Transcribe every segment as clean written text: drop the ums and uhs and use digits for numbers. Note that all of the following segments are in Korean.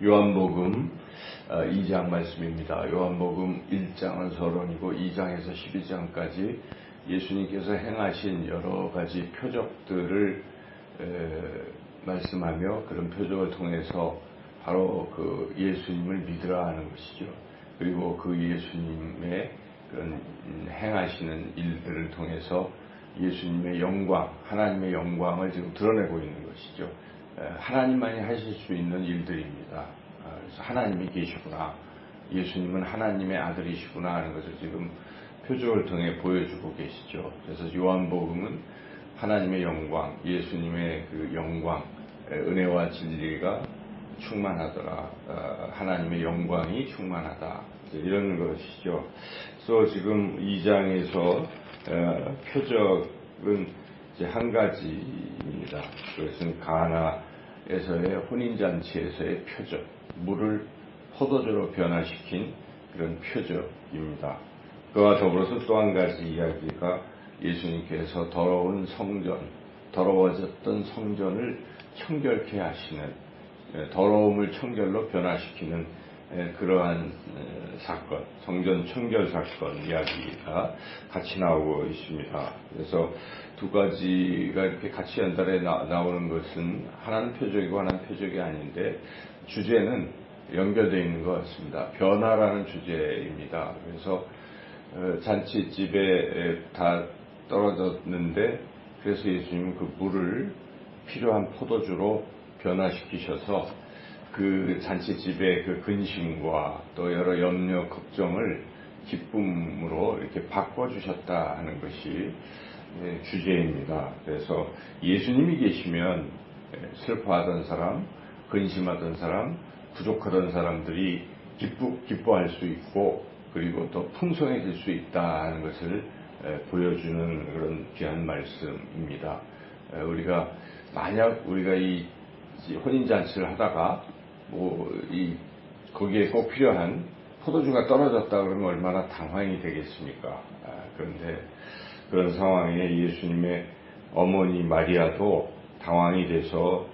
요한복음 2장 말씀입니다. 요한복음 1장은 서론이고 2장에서 12장까지 예수님께서 행하신 여러 가지 표적들을 말씀하며 그런 표적을 통해서 바로 그 예수님을 믿으라 하는 것이죠. 그리고 그 예수님의 그런 행하시는 일들을 통해서 예수님의 영광, 하나님의 영광을 지금 드러내고 있는 것이죠. 하나님만이 하실 수 있는 일들입니다. 그래서 하나님이 계시구나, 예수님은 하나님의 아들이시구나 하는 것을 지금 표적을 통해 보여주고 계시죠. 그래서 요한복음은 하나님의 영광, 예수님의 그 영광, 은혜와 진리가 충만하더라, 하나님의 영광이 충만하다, 이런 것이죠. 그래서 지금 2장에서 표적은 이제 한 가지입니다. 그것은 가나에서의 혼인잔치에서의 표적, 물을 포도주로 변화시킨 그런 표적입니다. 그와 더불어서 또 한 가지 이야기가 예수님께서 더러운 성전, 더러워졌던 성전을 청결케 하시는, 더러움을 청결로 변화시키는 그러한 사건, 성전 청결 사건 이야기가 같이 나오고 있습니다. 그래서 두 가지가 이렇게 같이 연달에 나오는 것은 하나는 표적이고 하나는 표적이 아닌데 주제는 연결되어 있는 것 같습니다. 변화라는 주제입니다. 그래서 잔치집에 다 떨어졌는데 그래서 예수님은 그 물을 필요한 포도주로 변화시키셔서 그 잔치집의 그 근심과 또 여러 염려, 걱정을 기쁨으로 이렇게 바꿔주셨다 하는 것이 주제입니다. 그래서 예수님이 계시면 슬퍼하던 사람, 근심하던 사람, 부족하던 사람들이 기뻐할 수 있고 그리고 또 풍성해질 수 있다 하는 것을 보여주는 그런 귀한 말씀입니다. 만약 우리가 이 혼인잔치를 하다가 거기에 꼭 필요한 포도주가 떨어졌다 그러면 얼마나 당황이 되겠습니까? 그런데 그런 상황에 예수님의 어머니 마리아도 당황이 돼서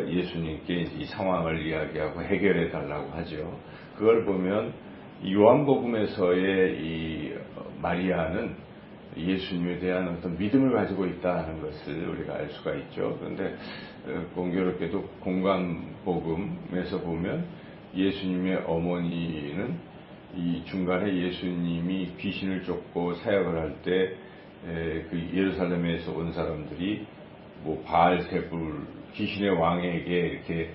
예수님께 이 상황을 이야기하고 해결해 달라고 하죠. 그걸 보면 요한복음에서의 이 마리아는 예수님에 대한 어떤 믿음을 가지고 있다는 것을 우리가 알 수가 있죠. 그런데 공교롭게도 공관복음에서 보면 예수님의 어머니는 이 중간에 예수님이 귀신을 쫓고 사역을 할 때 그 예루살렘에서 온 사람들이 바알세불 귀신의 왕에게 이렇게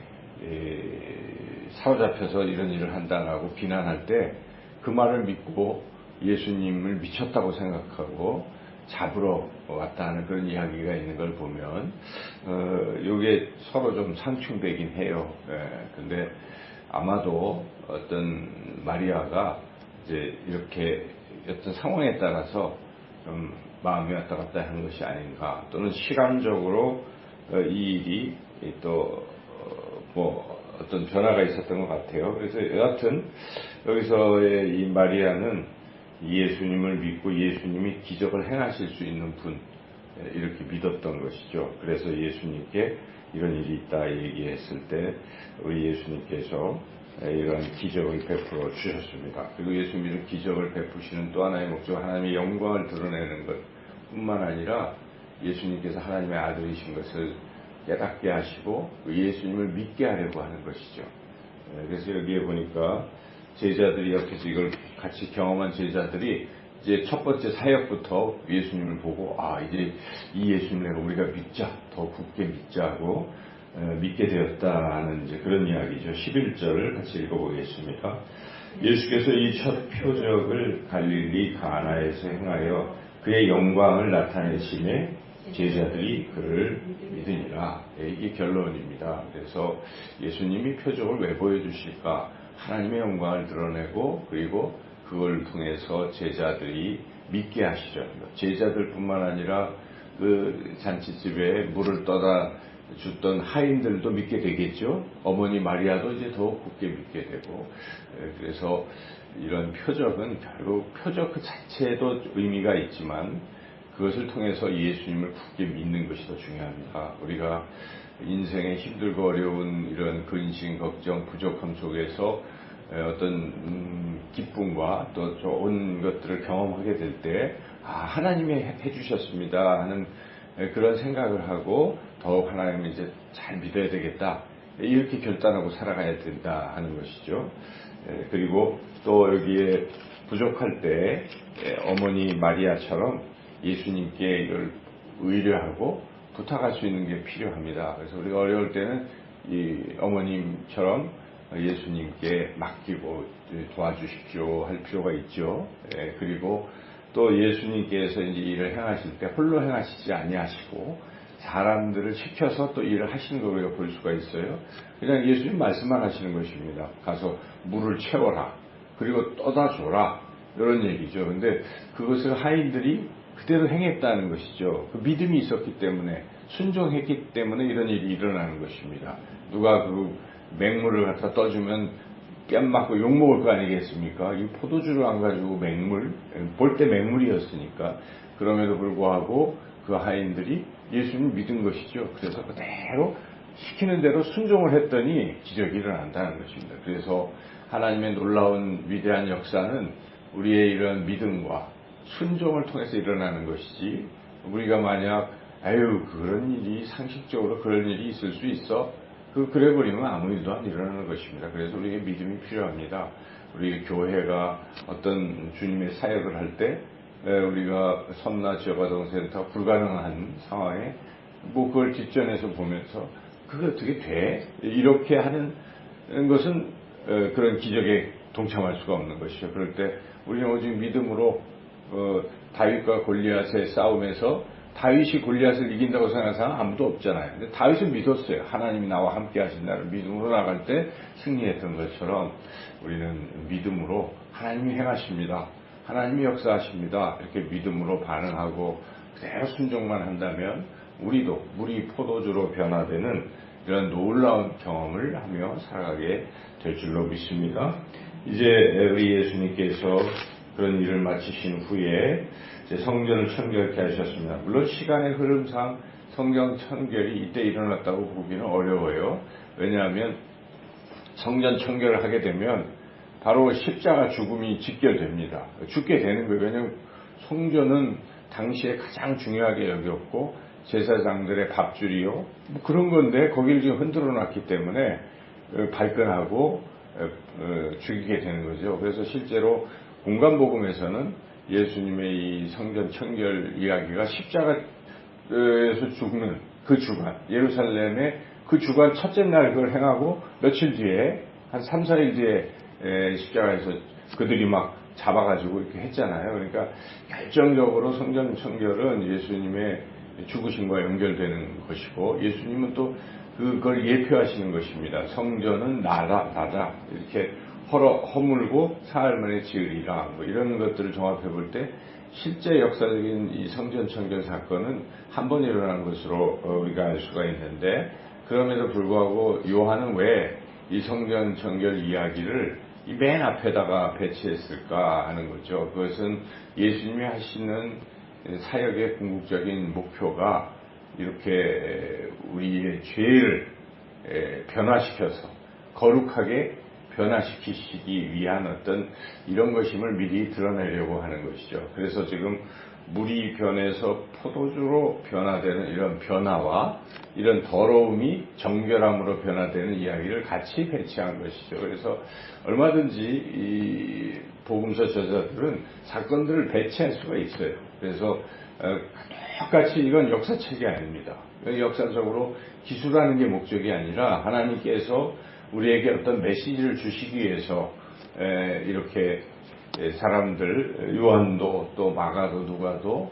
사로잡혀서 이런 일을 한다라고 비난할 때 그 말을 믿고 예수님을 미쳤다고 생각하고 잡으러 왔다는 그런 이야기가 있는 걸 보면 이게 서로 좀 상충되긴 해요. 근데 아마도 어떤 마리아가 이제 이렇게 어떤 상황에 따라서 좀 마음이 왔다 갔다 하는 것이 아닌가, 또는 시간적으로 이 일이 또 어떤 변화가 있었던 것 같아요. 그래서 여하튼 여기서의 이 마리아는 예수님을 믿고 예수님이 기적을 행하실 수 있는 분, 이렇게 믿었던 것이죠. 그래서 예수님께 이런 일이 있다 얘기했을 때 우리 예수님께서 이런 기적을 베풀어 주셨습니다. 그리고 예수님이 이런 기적을 베푸시는 또 하나의 목적, 하나님의 영광을 드러내는 것 뿐만 아니라 예수님께서 하나님의 아들이신 것을 깨닫게 하시고 예수님을 믿게 하려고 하는 것이죠. 그래서 여기에 보니까 제자들이 옆에서 이걸 같이 경험한 제자들이 이제 첫 번째 사역부터 예수님을 보고 이제 이 예수님을 우리가 믿자, 더 굳게 믿자고 믿게 되었다는 이제 그런 이야기죠. 11절을 같이 읽어보겠습니다. 예수께서 이 첫 표적을 갈릴리 가나에서 행하여 그의 영광을 나타내심에 제자들이 그를 믿으니라. 이게 결론입니다. 그래서 예수님이 표적을 왜 보여주실까? 하나님의 영광을 드러내고 그리고 그걸 통해서 제자들이 믿게 하시죠. 제자들뿐만 아니라 그 잔치집에 물을 떠다 줬던 하인들도 믿게 되겠죠. 어머니 마리아도 이제 더욱 굳게 믿게 되고, 그래서 이런 표적은 결국 표적 그 자체에도 의미가 있지만 그것을 통해서 예수님을 굳게 믿는 것이 더 중요합니다. 우리가 인생의 힘들고 어려운 이런 근심, 걱정, 부족함 속에서 기쁨과 또 좋은 것들을 경험하게 될 때, 하나님이 해주셨습니다 하는 그런 생각을 하고 더욱 하나님을 이제 잘 믿어야 되겠다, 이렇게 결단하고 살아가야 된다 하는 것이죠. 그리고 또 여기에 부족할 때 어머니 마리아처럼 예수님께 이걸 의뢰하고 부탁할 수 있는 게 필요합니다. 그래서 우리가 어려울 때는 이 어머님처럼 예수님께 맡기고 도와주십시오 할 필요가 있죠. 그리고 또 예수님께서 이제 일을 행하실 때 홀로 행하시지 아니하시고 사람들을 시켜서 또 일을 하시는 걸 우리가 볼 수가 있어요. 그냥 예수님 말씀만 하시는 것입니다. 가서 물을 채워라, 그리고 떠다 줘라, 이런 얘기죠. 근데 그것을 하인들이 그대로 행했다는 것이죠. 그 믿음이 있었기 때문에, 순종했기 때문에 이런 일이 일어나는 것입니다. 누가 그 맹물을 갖다 떠주면 뺨 맞고 욕 먹을 거 아니겠습니까? 이 포도주를 안 가지고 맹물, 볼 때 맹물이었으니까. 그럼에도 불구하고 그 하인들이 예수님 믿은 것이죠. 그래서 그대로 시키는 대로 순종을 했더니 기적이 일어난다는 것입니다. 그래서 하나님의 놀라운 위대한 역사는 우리의 이런 믿음과 순종을 통해서 일어나는 것이지, 우리가 만약 그런 일이 상식적으로 그런 일이 있을 수 있어, 그래 버리면 아무 일도 안 일어나는 것입니다. 그래서 우리에게 믿음이 필요합니다. 우리 교회가 어떤 주님의 사역을 할 때 우리가 섬나 지역아동센터 불가능한 상황에 그걸 뒷전에서 보면서 그게 어떻게 돼? 이렇게 하는 것은 그런 기적에 동참할 수가 없는 것이죠. 그럴 때 우리는 오직 믿음으로 다윗과 골리앗의 싸움에서 다윗이 골리앗을 이긴다고 생각하는 사람 아무도 없잖아요. 근데 다윗은 믿었어요. 하나님이 나와 함께 하신다는 믿음으로 나갈 때 승리했던 것처럼 우리는 믿음으로 하나님이 행하십니다, 하나님이 역사하십니다, 이렇게 믿음으로 반응하고 그대로 순종만 한다면 우리도 물이 포도주로 변화되는 이런 놀라운 경험을 하며 살아가게 될 줄로 믿습니다. 이제 우리 예수님께서 그런 일을 마치신 후에 이제 성전을 청결케 하셨습니다. 물론 시간의 흐름상 성전 청결이 이때 일어났다고 보기는 어려워요. 왜냐하면 성전 청결을 하게 되면 바로 십자가 죽음이 직결됩니다. 죽게 되는 거예요. 왜냐하면 성전은 당시에 가장 중요하게 여겼고 제사장들의 밥줄이요, 그런 건데 거기를 지금 흔들어 놨기 때문에 발끈하고 죽이게 되는 거죠. 그래서 실제로 공간복음에서는 예수님의 이 성전 청결 이야기가 십자가에서 죽는 그 주간, 예루살렘의 그 주간 첫째 날 그걸 행하고 며칠 뒤에, 한 3, 4일 뒤에 십자가에서 그들이 막 잡아가지고 이렇게 했잖아요. 그러니까 결정적으로 성전 청결은 예수님의 죽으심과 연결되는 것이고, 예수님은 또 그걸 예표하시는 것입니다. 성전은 나다 이렇게 허물고 사흘 만에 지으리라, 이런 것들을 종합해 볼 때 실제 역사적인 이 성전 청결 사건은 한 번 일어난 것으로 우리가 알 수가 있는데, 그럼에도 불구하고 요한은 왜 이 성전 청결 이야기를 이 맨 앞에다가 배치했을까 하는 거죠. 그것은 예수님이 하시는 사역의 궁극적인 목표가 이렇게 우리의 죄를 변화시켜서 거룩하게 변화시키시기 위한 어떤 이런 것임을 미리 드러내려고 하는 것이죠. 그래서 지금 물이 변해서 포도주로 변화되는 이런 변화와 이런 더러움이 정결함으로 변화되는 이야기를 같이 배치한 것이죠. 그래서 얼마든지 이 복음서 저자들은 사건들을 배치할 수가 있어요. 그래서 똑같이 이건 역사책이 아닙니다. 역사적으로 기술하는 게 목적이 아니라 하나님께서 우리에게 어떤 메시지를 주시기 위해서 이렇게 사람들, 요한도 또 마가도 누가도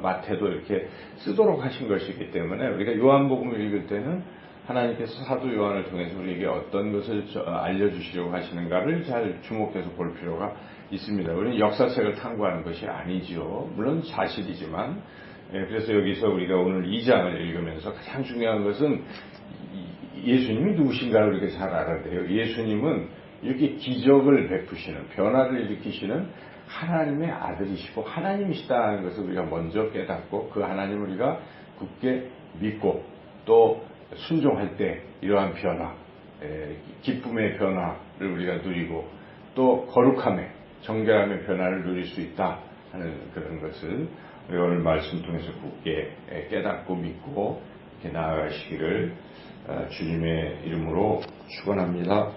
마태도 이렇게 쓰도록 하신 것이기 때문에 우리가 요한복음을 읽을 때는 하나님께서 사도 요한을 통해서 우리에게 어떤 것을 알려주시려고 하시는가를 잘 주목해서 볼 필요가 있습니다. 우리는 역사책을 탐구하는 것이 아니지요. 물론 사실이지만, 그래서 여기서 우리가 오늘 2장을 읽으면서 가장 중요한 것은 예수님이 누구신가를 이렇게 잘 알아야 돼요. 예수님은 이렇게 기적을 베푸시는, 변화를 일으키시는 하나님의 아들이시고 하나님이시다는 것을 우리가 먼저 깨닫고 그 하나님을 우리가 굳게 믿고 또 순종할 때 이러한 변화, 기쁨의 변화를 우리가 누리고 또 거룩함의, 정결함의 변화를 누릴 수 있다 하는 그런 것을 우리 오늘 말씀 통해서 굳게 깨닫고 믿고 이렇게 나아가시기를 주님의 이름으로 축원합니다.